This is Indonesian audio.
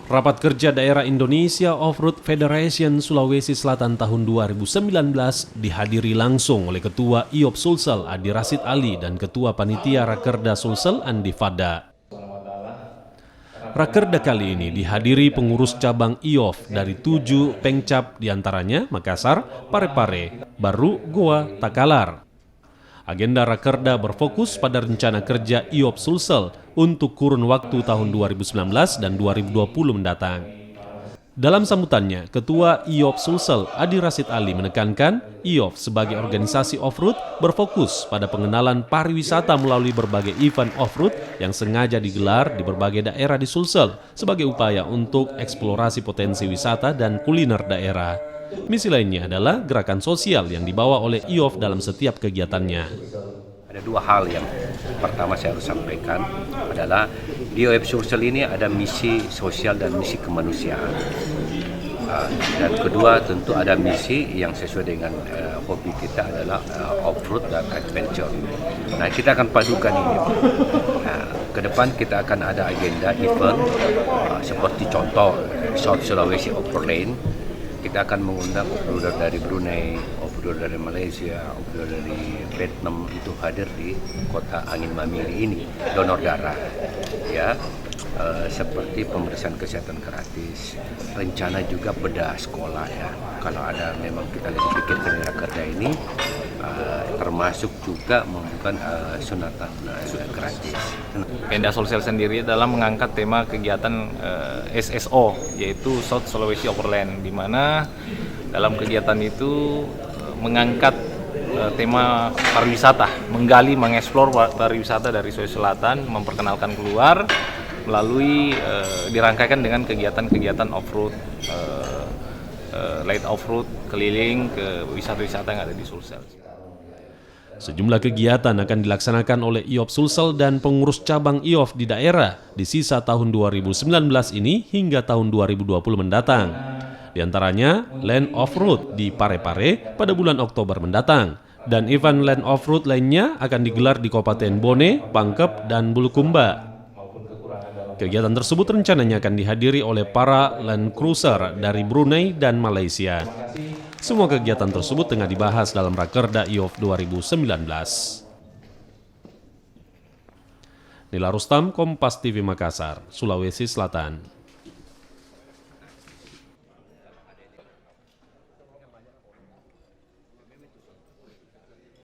Rapat Kerja Daerah Indonesia Off-Road Federation Sulawesi Selatan tahun 2019 dihadiri langsung oleh Ketua IOF Sulsel Adi Rasid Ali dan Ketua Panitia Rakerda Sulsel Andi Fada. Rakerda kali ini dihadiri pengurus cabang IOF dari 7 pengcap diantaranya Makassar, Parepare, Baru, Goa, Takalar. Agenda Rakerda berfokus pada rencana kerja IOF Sulsel untuk kurun waktu tahun 2019 dan 2020 mendatang. Dalam sambutannya, Ketua IOF Sulsel Adi Rasid Ali menekankan IOF sebagai organisasi off-road berfokus pada pengenalan pariwisata melalui berbagai event off-road yang sengaja digelar di berbagai daerah di Sulsel sebagai upaya untuk eksplorasi potensi wisata dan kuliner daerah. Misi lainnya adalah gerakan sosial yang dibawa oleh IOF dalam setiap kegiatannya. Ada dua hal yang pertama saya harus sampaikan adalah di IOF Sulsel ini ada misi sosial dan misi kemanusiaan. Dan kedua tentu ada misi yang sesuai dengan hobi kita adalah off-road dan adventure. Nah, kita akan padukan ini. Ke depan kita akan ada agenda event seperti contoh South Sulawesi Overland. Kita akan mengundang off-roader dari Brunei, off-roader dari Malaysia, off-roader dari Vietnam itu hadir di kota Angin Mamili ini, donor darah, ya, seperti pemeriksaan kesehatan gratis, rencana juga bedah sekolah ya. Kalau ada memang kita lagi pikirkan Rakerda ini, termasuk juga membuka sunatan gratis. Pemda Sulsel sendiri dalam mengangkat tema kegiatan SSO, yaitu South Sulawesi Overland, di mana dalam kegiatan itu mengangkat tema pariwisata, menggali, mengeksplor pariwisata dari Sulawesi Selatan, memperkenalkan keluar melalui dirangkaikan dengan kegiatan-kegiatan off-road, light off-road, keliling ke wisata-wisata yang ada di Sulsel. Sejumlah kegiatan akan dilaksanakan oleh IOF Sulsel dan pengurus cabang IOF di daerah di sisa tahun 2019 ini hingga tahun 2020 mendatang. Di antaranya Land Off-Road di Parepare pada bulan Oktober mendatang. Dan event Land Off-Road lainnya akan digelar di Kabupaten Bone, Pangkep, dan Bulukumba. Kegiatan tersebut rencananya akan dihadiri oleh para Land Cruiser dari Brunei dan Malaysia. Semua kegiatan tersebut tengah dibahas dalam Rakerda IOF 2019. Nila Rustam, Kompas TV Makassar, Sulawesi Selatan.